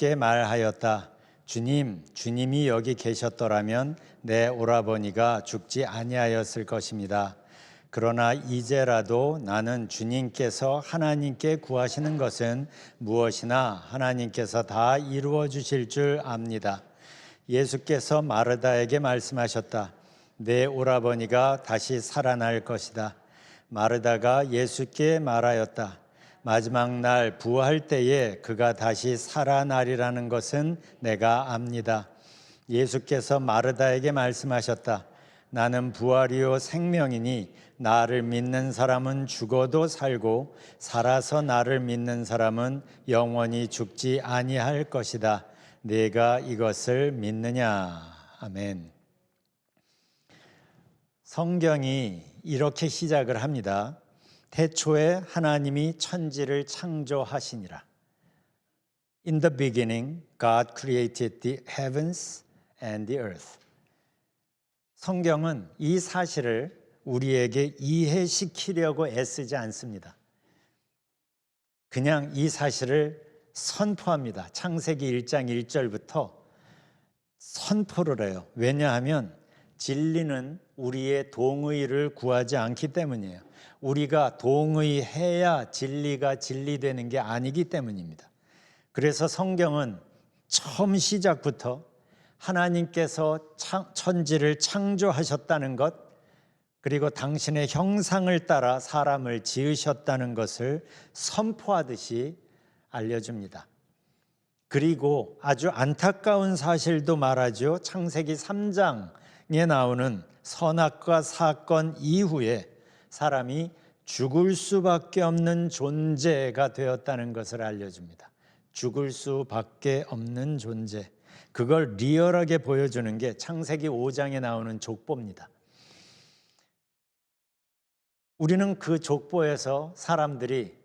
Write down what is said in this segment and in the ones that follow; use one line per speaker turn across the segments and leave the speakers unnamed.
예수께 말하였다. 주님, 주님이 여기 계셨더라면 내 오라버니가 죽지 아니하였을 것입니다. 그러나 이제라도 나는 주님께서 하나님께 구하시는 것은 무엇이나 하나님께서 다 이루어 주실 줄 압니다. 예수께서 마르다에게 말씀하셨다. 내 오라버니가 다시 살아날 것이다. 마르다가 예수께 말하였다. 마지막 날 부활 때에 그가 다시 살아나리라는 것은 내가 압니다. 예수께서 마르다에게 말씀하셨다. 나는 부활이요 생명이니 나를 믿는 사람은 죽어도 살고 살아서 나를 믿는 사람은 영원히 죽지 아니할 것이다. 네가 이것을 믿느냐? 아멘. 성경이 이렇게 시작을 합니다. 태초에 하나님이 천지를 창조하시니라. In the beginning, God created the heavens and the earth. 성경은 이 사실을 우리에게 이해시키려고 애쓰지 않습니다. 그냥 이 사실을 선포합니다. 창세기 1장 1절부터 선포를 해요. 왜냐하면 진리는 우리의 동의를 구하지 않기 때문이에요. 우리가 동의해야 진리가 진리되는 게 아니기 때문입니다. 그래서 성경은 처음 시작부터 하나님께서 천지를 창조하셨다는 것, 그리고 당신의 형상을 따라 사람을 지으셨다는 것을 선포하듯이 알려줍니다. 그리고 아주 안타까운 사실도 말하죠. 창세기 3장에 나오는 선악과 사건 이후에 사람이 죽을 수밖에 없는 존재가 되었다는 것을 알려줍니다. 죽을 수밖에 없는 존재. 그걸 리얼하게 보여주는 게 창세기 5장에 나오는 족보입니다. 우리는 그 족보에서 사람들이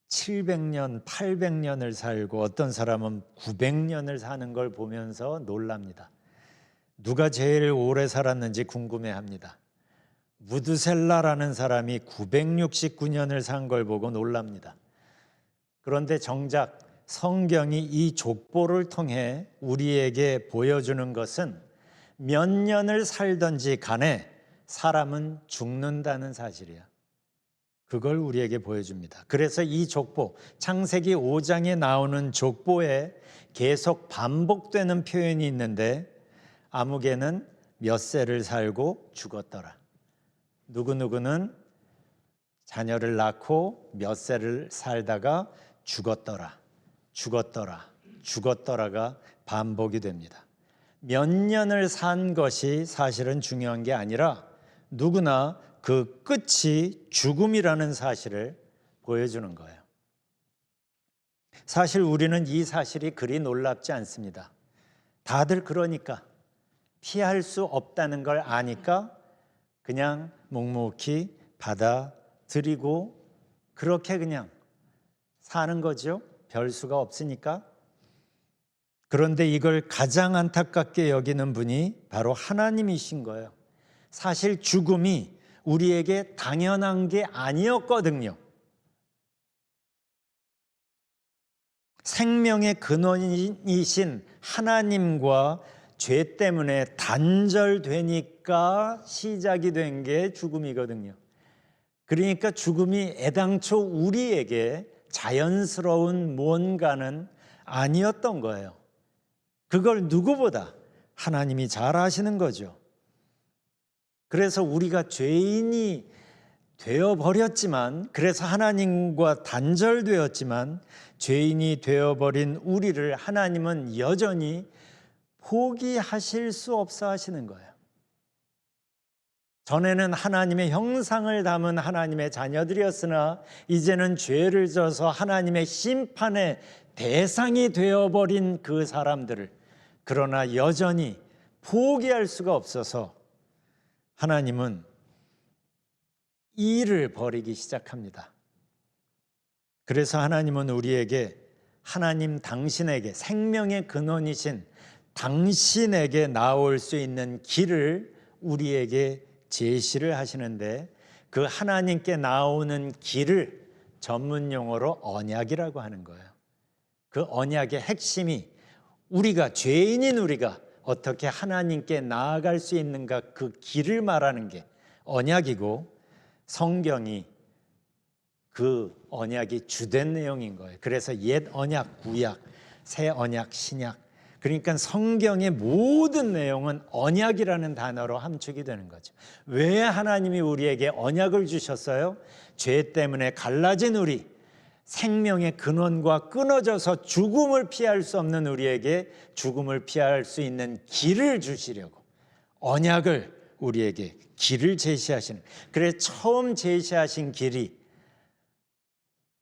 700년, 800년을 살고 어떤 사람은 900년을 사는 걸 보면서 놀랍니다. 누가 제일 오래 살았는지 궁금해합니다. 무드셀라라는 사람이 969년을 산 걸 보고 놀랍니다. 그런데 정작 성경이 이 족보를 통해 우리에게 보여주는 것은 몇 년을 살든지 간에 사람은 죽는다는 사실이야. 그걸 우리에게 보여줍니다. 그래서 이 족보, 창세기 5장에 나오는 족보에 계속 반복되는 표현이 있는데 아무개는 몇 세를 살고 죽었더라. 누구누구는 자녀를 낳고 몇 세를 살다가 죽었더라. 죽었더라. 죽었더라가 반복이 됩니다. 몇 년을 산 것이 사실은 중요한 게 아니라 누구나 그 끝이 죽음이라는 사실을 보여주는 거예요. 사실 우리는 이 사실이 그리 놀랍지 않습니다. 다들 그러니까 피할 수 없다는 걸 아니까 그냥 묵묵히 받아들이고 그렇게 그냥 사는 거죠. 별 수가 없으니까. 그런데 이걸 가장 안타깝게 여기는 분이 바로 하나님이신 거예요. 사실 죽음이 우리에게 당연한 게 아니었거든요. 생명의 근원이신 하나님과 죄 때문에 단절되니까 시작이 된 게 죽음이거든요. 그러니까 죽음이 애당초 우리에게 자연스러운 뭔가는 아니었던 거예요. 그걸 누구보다 하나님이 잘 아시는 거죠. 그래서 우리가 죄인이 되어버렸지만, 그래서 하나님과 단절되었지만 죄인이 되어버린 우리를 하나님은 여전히 포기하실 수 없어 하시는 거예요. 전에는 하나님의 형상을 담은 하나님의 자녀들이었으나 이제는 죄를 져서 하나님의 심판의 대상이 되어버린 그 사람들을, 그러나 여전히 포기할 수가 없어서 하나님은 일을 벌이기 시작합니다. 그래서 하나님은 우리에게 하나님 당신에게 생명의 근원이신 당신에게 나올 수 있는 길을 우리에게 제시를 하시는데 그 하나님께 나오는 길을 전문 용어로 언약이라고 하는 거예요. 그 언약의 핵심이 우리가, 죄인인 우리가 어떻게 하나님께 나아갈 수 있는가, 그 길을 말하는 게 언약이고, 성경이 그 언약이 주된 내용인 거예요. 그래서 옛 언약, 구약, 새 언약, 신약. 그러니까 성경의 모든 내용은 언약이라는 단어로 함축이 되는 거죠. 왜 하나님이 우리에게 언약을 주셨어요? 죄 때문에 갈라진 우리, 생명의 근원과 끊어져서 죽음을 피할 수 없는 우리에게 죽음을 피할 수 있는 길을 주시려고 언약을, 우리에게 길을 제시하시는. 그래서 처음 제시하신 길이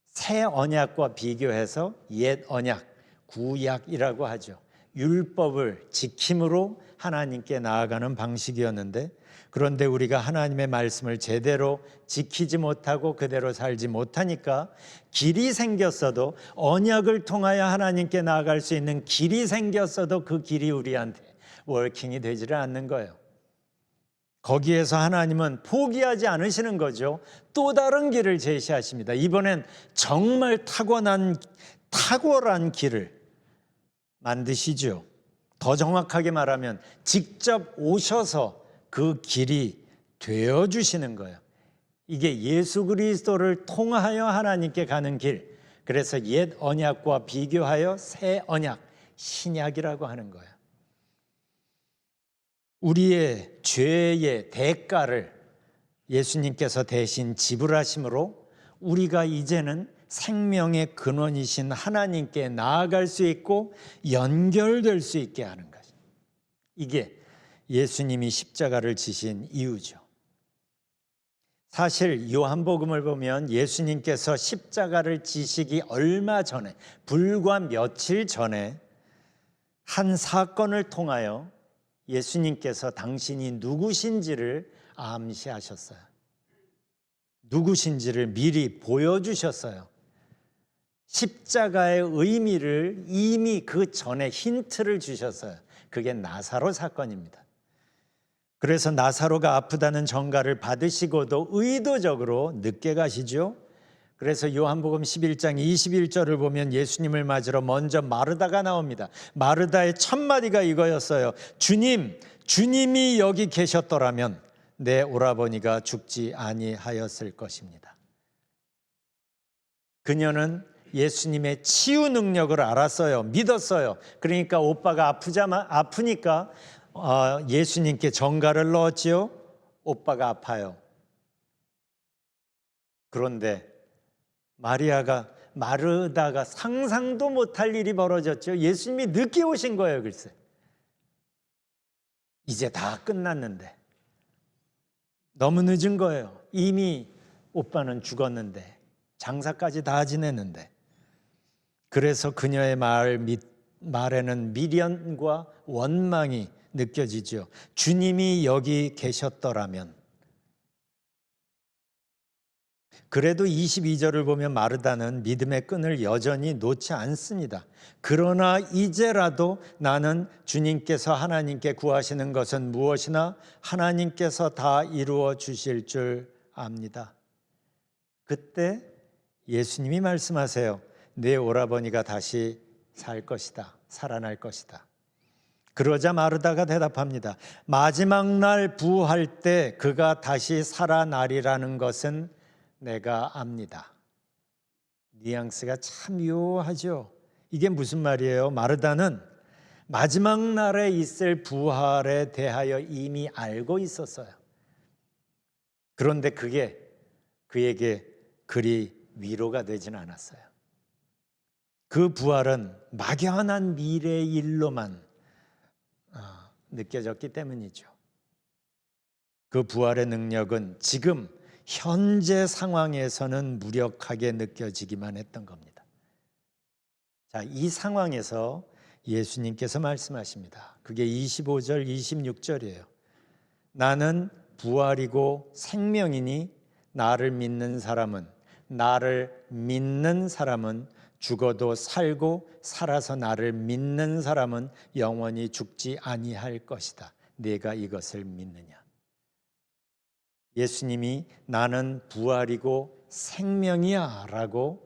새 언약과 비교해서 옛 언약, 구약이라고 하죠. 율법을 지킴으로 하나님께 나아가는 방식이었는데, 그런데 우리가 하나님의 말씀을 제대로 지키지 못하고 그대로 살지 못하니까 길이 생겼어도, 언약을 통하여 하나님께 나아갈 수 있는 길이 생겼어도 그 길이 우리한테 워킹이 되지를 않는 거예요. 거기에서 하나님은 포기하지 않으시는 거죠. 또 다른 길을 제시하십니다. 이번엔 정말 탁월한 길을 만드시죠. 더 정확하게 말하면 직접 오셔서 그 길이 되어주시는 거예요. 이게 예수 그리스도를 통하여 하나님께 가는 길. 그래서 옛 언약과 비교하여 새 언약, 신약이라고 하는 거예요. 우리의 죄의 대가를 예수님께서 대신 지불하심으로 우리가 이제는 생명의 근원이신 하나님께 나아갈 수 있고 연결될 수 있게 하는 것입니다. 이게 예수님이 십자가를 지신 이유죠. 사실 요한복음을 보면 예수님께서 십자가를 지시기 얼마 전에, 불과 며칠 전에 한 사건을 통하여 예수님께서 당신이 누구신지를 암시하셨어요. 누구신지를 미리 보여주셨어요. 십자가의 의미를 이미 그 전에 힌트를 주셨어요. 그게 나사로 사건입니다. 그래서 나사로가 아프다는 전가를 받으시고도 의도적으로 늦게 가시죠. 그래서 요한복음 11장 21절을 보면 예수님을 맞으러 먼저 마르다가 나옵니다. 마르다의 첫 마디가 이거였어요. 주님이 여기 계셨더라면 내 오라버니가 죽지 아니하였을 것입니다. 그녀는 예수님의 치유 능력을 알았어요. 믿었어요. 그러니까 오빠가 아프니까 예수님께 전가를 넣었지요. 오빠가 아파요. 그런데 마르다가 상상도 못할 일이 벌어졌죠. 예수님이 늦게 오신 거예요. 글쎄, 이제 다 끝났는데 너무 늦은 거예요. 이미 오빠는 죽었는데, 장사까지 다 지냈는데. 그래서 그녀의 말에는 미련과 원망이 느껴지죠. 주님이 여기 계셨더라면. 그래도 22절을 보면 마르다는 믿음의 끈을 여전히 놓지 않습니다. 그러나 이제라도 나는 주님께서 하나님께 구하시는 것은 무엇이나 하나님께서 다 이루어 주실 줄 압니다. 그때 예수님이 말씀하세요. 내 오라버니가 다시 살 것이다. 살아날 것이다. 그러자 마르다가 대답합니다. 마지막 날 부활 때 그가 다시 살아나리라는 것은 내가 압니다. 뉘앙스가 참 묘하죠. 이게 무슨 말이에요? 마르다는 마지막 날에 있을 부활에 대하여 이미 알고 있었어요. 그런데 그게 그에게 그리 위로가 되진 않았어요. 그 부활은 막연한 미래의 일로만 느껴졌기 때문이죠. 그 부활의 능력은 지금 현재 상황에서는 무력하게 느껴지기만 했던 겁니다. 자, 이 상황에서 예수님께서 말씀하십니다. 그게 25절, 26절이에요. 나는 부활이고 생명이니 나를 믿는 사람은 죽어도 살고 살아서 나를 믿는 사람은 영원히 죽지 아니할 것이다. 네가 이것을 믿느냐? 예수님이 나는 부활이고 생명이야 라고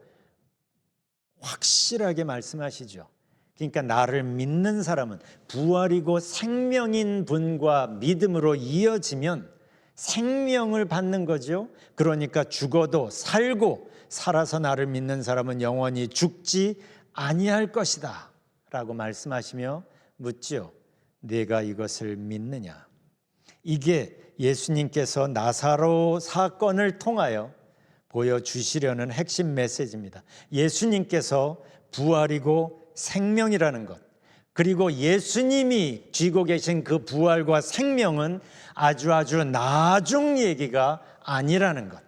확실하게 말씀하시죠. 그러니까 나를 믿는 사람은 부활이고 생명인 분과 믿음으로 이어지면 생명을 받는 거죠. 그러니까 죽어도 살고 살아서 나를 믿는 사람은 영원히 죽지 아니할 것이다 라고 말씀하시며 묻죠. 네가 이것을 믿느냐? 이게 예수님께서 나사로 사건을 통하여 보여주시려는 핵심 메시지입니다. 예수님께서 부활이고 생명이라는 것, 그리고 예수님이 쥐고 계신 그 부활과 생명은 아주 나중 얘기가 아니라는 것.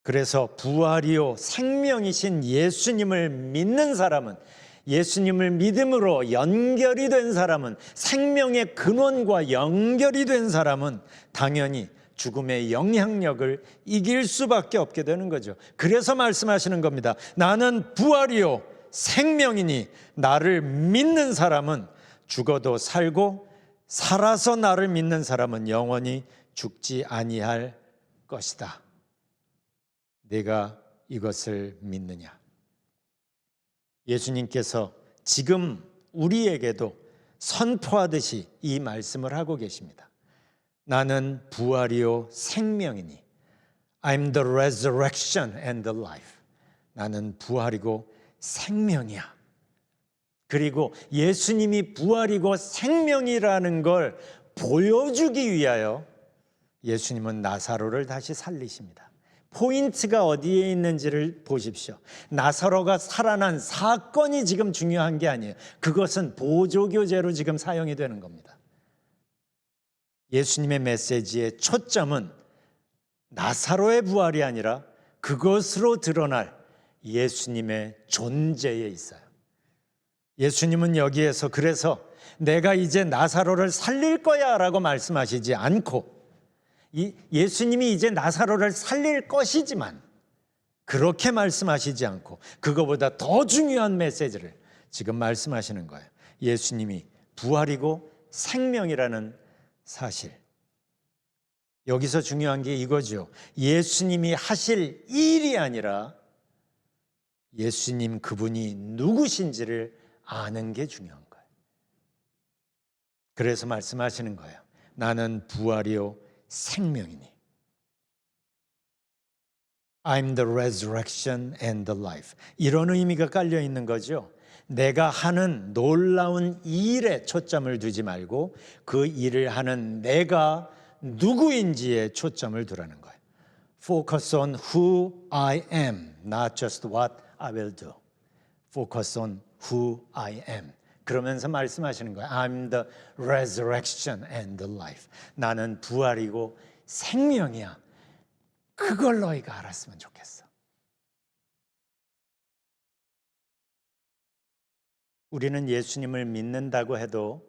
그래서 부활이요 생명이신 예수님을 믿는 사람은, 예수님을 믿음으로 연결이 된 사람은, 생명의 근원과 연결이 된 사람은 당연히 죽음의 영향력을 이길 수밖에 없게 되는 거죠. 그래서 말씀하시는 겁니다. 나는 부활이요 생명이니 나를 믿는 사람은 죽어도 살고 살아서 나를 믿는 사람은 영원히 죽지 아니할 것이다. 내가 이것을 믿느냐? 예수님께서 지금 우리에게도 선포하듯이 이 말씀을 하고 계십니다. 나는 부활이요 생명이니 I'm the resurrection and the life. 나는 부활이고 생명이야. 그리고 예수님이 부활이고 생명이라는 걸 보여주기 위하여 예수님은 나사로를 다시 살리십니다. 포인트가 어디에 있는지를 보십시오. 나사로가 살아난 사건이 지금 중요한 게 아니에요. 그것은 보조교제로 지금 사용이 되는 겁니다. 예수님의 메시지의 초점은 나사로의 부활이 아니라 그것으로 드러날 예수님의 존재에 있어요. 예수님은 여기에서 그래서 내가 이제 나사로를 살릴 거야 라고 말씀하시지 않고, 예수님이 이제 나사로를 살릴 것이지만 그렇게 말씀하시지 않고 그거보다 더 중요한 메시지를 지금 말씀하시는 거예요. 예수님이 부활이고 생명이라는 사실. 여기서 중요한 게 이거죠. 예수님이 하실 일이 아니라 예수님 그분이 누구신지를 아는 게 중요한 거예요. 그래서 말씀하시는 거예요. 나는 부활이요 생명이니. I'm the resurrection and the life. 이런 의미가 깔려 있는 거죠. 내가 하는 놀라운 일에 초점을 두지 말고 그 일을 하는 내가 누구인지에 초점을 두라는 거예요. Focus on who I am, not just what I will do. Focus on who I am. 그러면서 말씀하시는 거예요. I'm the resurrection and the life. 나는 부활이고 생명이야. 그걸 너희가 알았으면 좋겠어. 우리는 예수님을 믿는다고 해도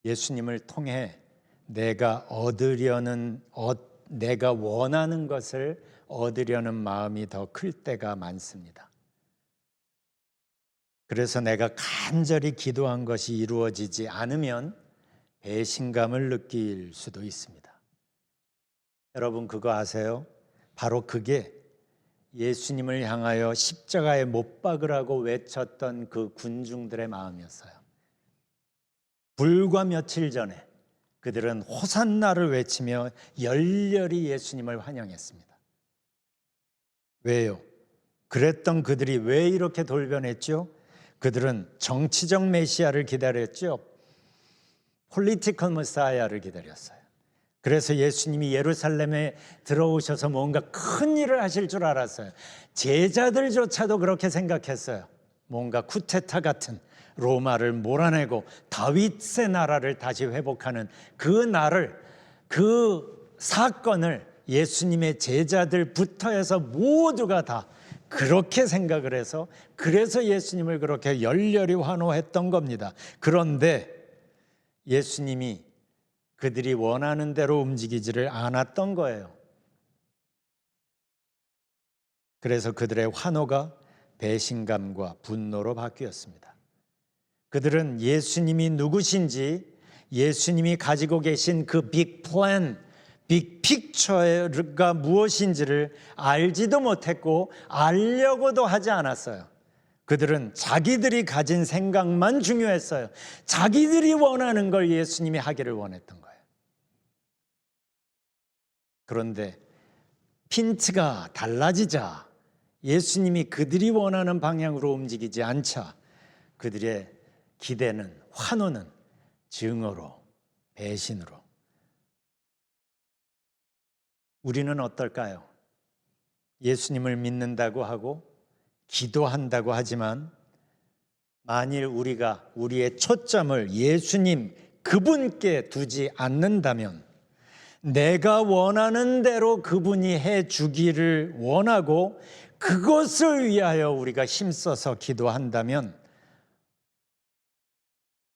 예수님을 통해 내가 내가 원하는 것을 얻으려는 마음이 더 클 때가 많습니다. 그래서 내가 간절히 기도한 것이 이루어지지 않으면 배신감을 느낄 수도 있습니다. 여러분 그거 아세요? 바로 그게 예수님을 향하여 십자가에 못 박으라고 외쳤던 그 군중들의 마음이었어요. 불과 며칠 전에 그들은 호산나를 외치며 열렬히 예수님을 환영했습니다. 왜요? 그랬던 그들이 왜 이렇게 돌변했죠? 그들은 정치적 메시아를 기다렸죠. 폴리티컬 메시아를 기다렸어요. 그래서 예수님이 예루살렘에 들어오셔서 뭔가 큰 일을 하실 줄 알았어요. 제자들조차도 그렇게 생각했어요. 뭔가 쿠데타 같은 로마를 몰아내고 다윗의 나라를 다시 회복하는 그 사건을 예수님의 제자들부터 해서 모두가 다 그렇게 생각을 해서 그래서 예수님을 그렇게 열렬히 환호했던 겁니다. 그런데 예수님이 그들이 원하는 대로 움직이지를 않았던 거예요. 그래서 그들의 환호가 배신감과 분노로 바뀌었습니다. 그들은 예수님이 누구신지, 예수님이 가지고 계신 그 빅 플랜, 빅픽처가 무엇인지를 알지도 못했고 알려고도 하지 않았어요. 그들은 자기들이 가진 생각만 중요했어요. 자기들이 원하는 걸 예수님이 하기를 원했던 거예요. 그런데 핀트가 달라지자 예수님이 그들이 원하는 방향으로 움직이지 않자 그들의 기대는, 환호는 증오로, 배신으로. 우리는 어떨까요? 예수님을 믿는다고 하고 기도한다고 하지만 만일 우리가 우리의 초점을 예수님 그분께 두지 않는다면, 내가 원하는 대로 그분이 해주기를 원하고 그것을 위하여 우리가 힘써서 기도한다면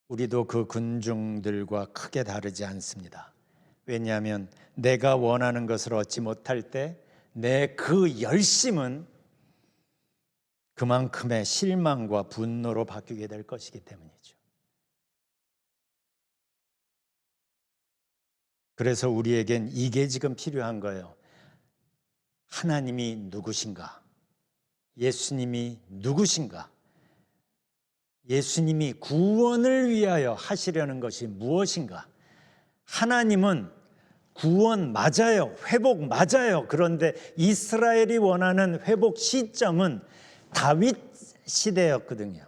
우리도 그 군중들과 크게 다르지 않습니다. 왜냐하면 내가 원하는 것을 얻지 못할 때 내 그 열심은 그만큼의 실망과 분노로 바뀌게 될 것이기 때문이죠. 그래서 우리에겐 이게 지금 필요한 거예요. 하나님이 누구신가? 예수님이 누구신가? 예수님이 구원을 위하여 하시려는 것이 무엇인가? 하나님은 구원 맞아요. 회복 맞아요. 그런데 이스라엘이 원하는 회복 시점은 다윗 시대였거든요.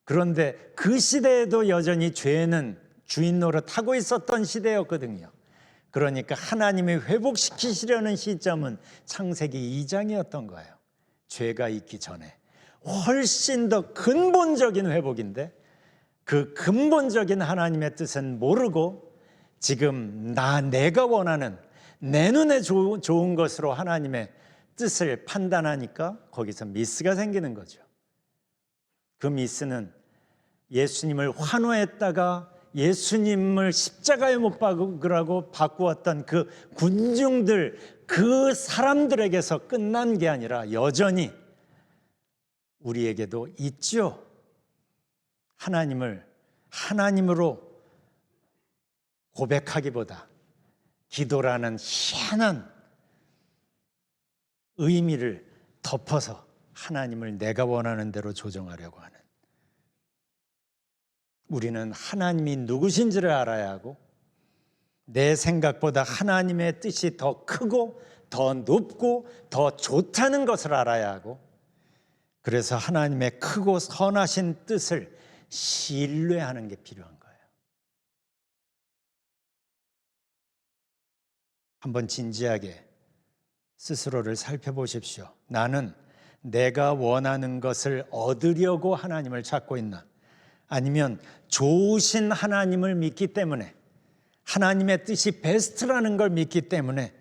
그런데 그 시대에도 여전히 죄는 주인 노릇하고 있었던 시대였거든요. 그러니까 하나님이 회복시키시려는 시점은 창세기 2장이었던 거예요. 죄가 있기 전에. 훨씬 더 근본적인 회복인데 그 근본적인 하나님의 뜻은 모르고 지금 내가 원하는 내 눈에 좋은 것으로 하나님의 뜻을 판단하니까 거기서 미스가 생기는 거죠. 그 미스는 예수님을 환호했다가 예수님을 십자가에 못 박으라고 바꾸었던 그 군중들, 그 사람들에게서 끝난 게 아니라 여전히 우리에게도 있죠. 하나님을 하나님으로 고백하기보다 기도라는 희한한 의미를 덮어서 하나님을 내가 원하는 대로 조정하려고 하는, 우리는 하나님이 누구신지를 알아야 하고 내 생각보다 하나님의 뜻이 더 크고 더 높고 더 좋다는 것을 알아야 하고, 그래서 하나님의 크고 선하신 뜻을 신뢰하는 게 필요한 거예요. 한번 진지하게 스스로를 살펴보십시오. 나는 내가 원하는 것을 얻으려고 하나님을 찾고 있나? 아니면 좋으신 하나님을 믿기 때문에, 하나님의 뜻이 베스트라는 걸 믿기 때문에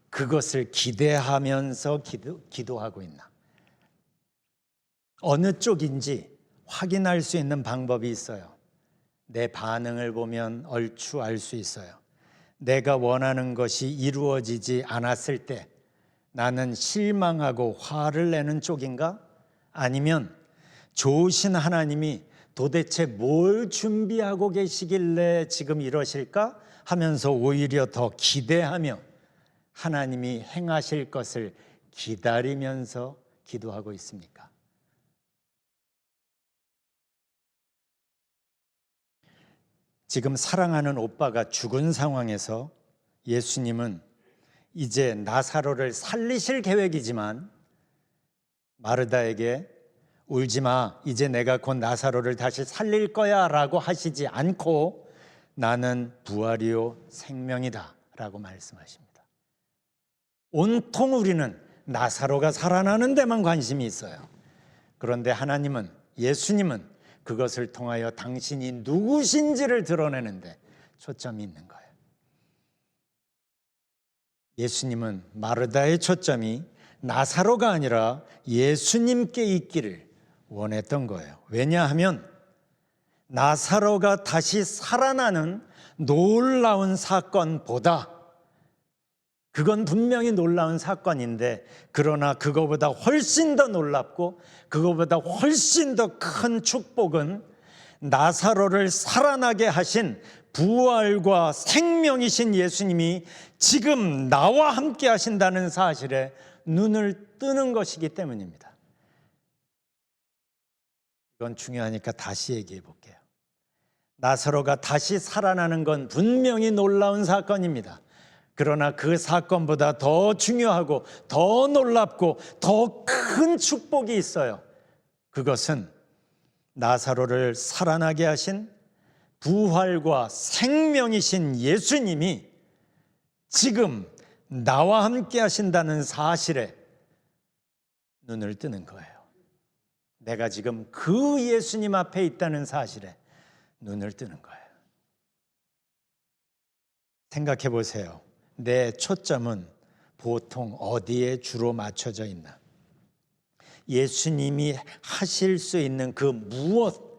그것을 기대하면서 기도하고 있나? 어느 쪽인지 확인할 수 있는 방법이 있어요. 내 반응을 보면 얼추 알 수 있어요. 내가 원하는 것이 이루어지지 않았을 때 나는 실망하고 화를 내는 쪽인가? 아니면 좋으신 하나님이 도대체 뭘 준비하고 계시길래 지금 이러실까? 하면서 오히려 더 기대하며 하나님이 행하실 것을 기다리면서 기도하고 있습니까? 지금 사랑하는 오빠가 죽은 상황에서 예수님은 이제 나사로를 살리실 계획이지만 마르다에게 울지 마, 이제 내가 곧 나사로를 다시 살릴 거야 라고 하시지 않고 나는 부활이요 생명이다 라고 말씀하십니다. 온통 우리는 나사로가 살아나는 데만 관심이 있어요. 그런데 하나님은, 예수님은 그것을 통하여 당신이 누구신지를 드러내는데 초점이 있는 거예요. 예수님은 마르다의 초점이 나사로가 아니라 예수님께 있기를 원했던 거예요. 왜냐하면 나사로가 다시 살아나는 놀라운 사건보다, 그건 분명히 놀라운 사건인데, 그러나 그거보다 훨씬 더 놀랍고 그거보다 훨씬 더 큰 축복은 나사로를 살아나게 하신 부활과 생명이신 예수님이 지금 나와 함께 하신다는 사실에 눈을 뜨는 것이기 때문입니다. 이건 중요하니까 다시 얘기해 볼게요. 나사로가 다시 살아나는 건 분명히 놀라운 사건입니다. 그러나 그 사건보다 더 중요하고 더 놀랍고 더 큰 축복이 있어요. 그것은 나사로를 살아나게 하신 부활과 생명이신 예수님이 지금 나와 함께 하신다는 사실에 눈을 뜨는 거예요. 내가 지금 그 예수님 앞에 있다는 사실에 눈을 뜨는 거예요. 생각해 보세요. 내 초점은 보통 어디에 주로 맞춰져 있나? 예수님이 하실 수 있는 그 무엇,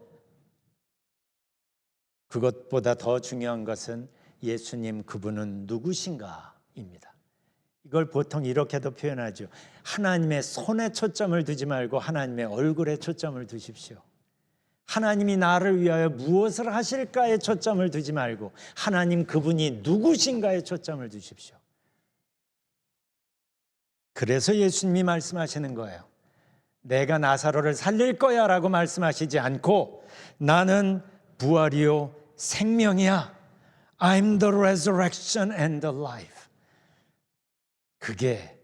그것보다 더 중요한 것은 예수님 그분은 누구신가입니다. 이걸 보통 이렇게도 표현하죠. 하나님의 손에 초점을 두지 말고 하나님의 얼굴에 초점을 두십시오. 하나님이 나를 위하여 무엇을 하실까에 초점을 두지 말고 하나님 그분이 누구신가에 초점을 두십시오. 그래서 예수님이 말씀하시는 거예요. 내가 나사로를 살릴 거야 라고 말씀하시지 않고 나는 부활이요 생명이야. I'm the resurrection and the life. 그게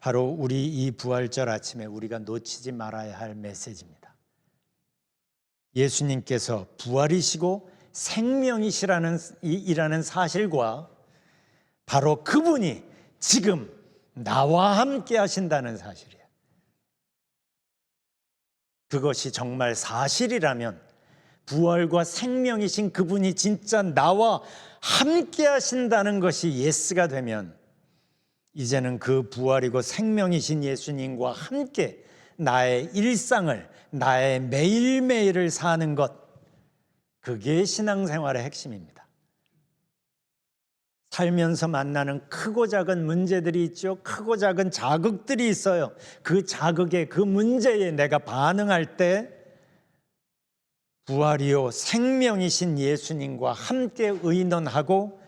바로 우리 이 부활절 아침에 우리가 놓치지 말아야 할 메시지입니다. 예수님께서 부활이시고 생명이시라는 사실과 바로 그분이 지금 나와 함께 하신다는 사실이에요. 그것이 정말 사실이라면 부활과 생명이신 그분이 진짜 나와 함께 하신다는 것이 예스가 되면 이제는 그 부활이고 생명이신 예수님과 함께 나의 일상을, 나의 매일매일을 사는 것, 그게 신앙생활의 핵심입니다. 살면서 만나는 크고 작은 문제들이 있죠. 크고 작은 자극들이 있어요. 그 자극에, 그 문제에 내가 반응할 때 부활이요 생명이신 예수님과 함께 의논하고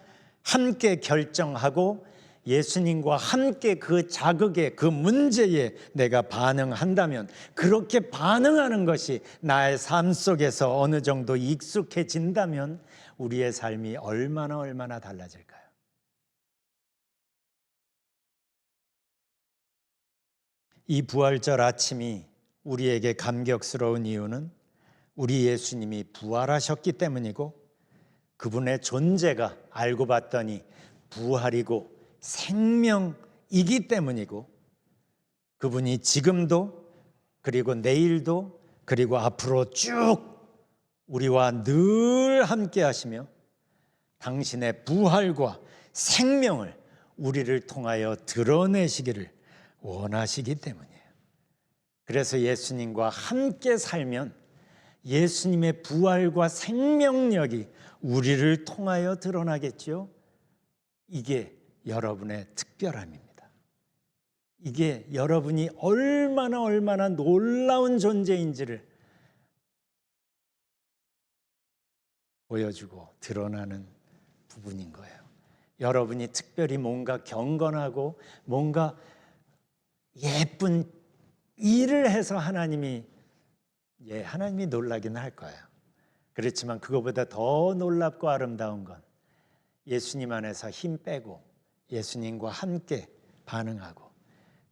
함께 결정하고 예수님과 함께 그 자극에, 그 문제에 내가 반응한다면, 그렇게 반응하는 것이 나의 삶 속에서 어느 정도 익숙해진다면 우리의 삶이 얼마나 달라질까요? 이 부활절 아침이 우리에게 감격스러운 이유는 우리 예수님이 부활하셨기 때문이고 그분의 존재가 알고 봤더니 부활이고 생명이기 때문이고 그분이 지금도 그리고 내일도 그리고 앞으로 쭉 우리와 늘 함께 하시며 당신의 부활과 생명을 우리를 통하여 드러내시기를 원하시기 때문이에요. 그래서 예수님과 함께 살면 예수님의 부활과 생명력이 우리를 통하여 드러나겠죠. 이게 여러분의 특별함입니다. 이게 여러분이 얼마나 놀라운 존재인지를 보여주고 드러나는 부분인 거예요. 여러분이 특별히 뭔가 경건하고 뭔가 예쁜 일을 해서 하나님이 놀라긴 할 거예요. 그렇지만 그거보다 더 놀랍고 아름다운 건 예수님 안에서 힘 빼고 예수님과 함께 반응하고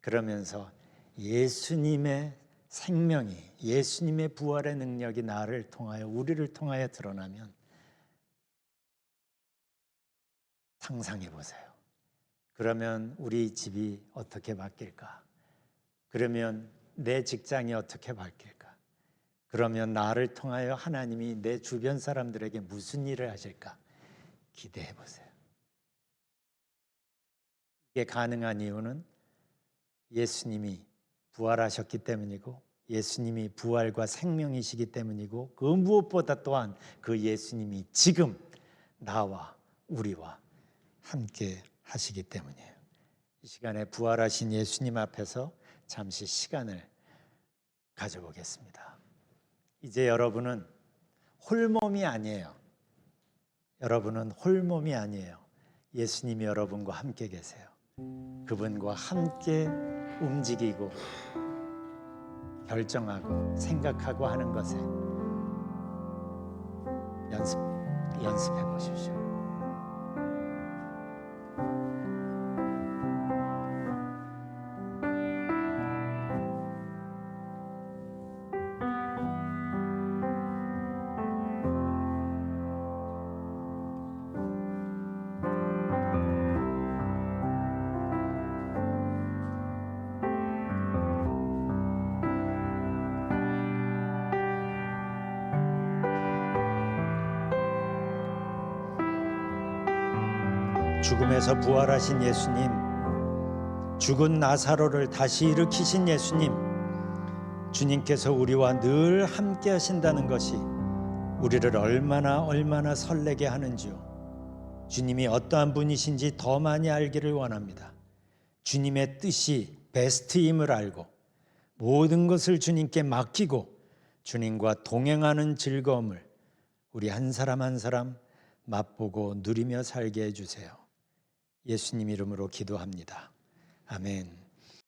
그러면서 예수님의 생명이, 예수님의 부활의 능력이 나를 통하여, 우리를 통하여 드러나면 상상해 보세요. 그러면 우리 집이 어떻게 바뀔까? 그러면 내 직장이 어떻게 바뀔까? 그러면 나를 통하여 하나님이 내 주변 사람들에게 무슨 일을 하실까? 기대해 보세요. 이게 가능한 이유는 예수님이 부활하셨기 때문이고 예수님이 부활과 생명이시기 때문이고 그 무엇보다 또한 그 예수님이 지금 나와 우리와 함께 하시기 때문이에요. 이 시간에 부활하신 예수님 앞에서 잠시 시간을 가져보겠습니다. 이제 여러분은 홀몸이 아니에요. 여러분은 홀몸이 아니에요. 예수님이 여러분과 함께 계세요. 그분과 함께 움직이고 결정하고 생각하고 하는 것에 연습해 보십시오. 죽음에서 부활하신 예수님, 죽은 나사로를 다시 일으키신 예수님, 주님께서 우리와 늘 함께 하신다는 것이 우리를 얼마나 설레게 하는지요. 주님이 어떠한 분이신지 더 많이 알기를 원합니다. 주님의 뜻이 베스트임을 알고 모든 것을 주님께 맡기고 주님과 동행하는 즐거움을 우리 한 사람 한 사람 맛보고 누리며 살게 해주세요. 예수님 이름으로 기도합니다. 아멘.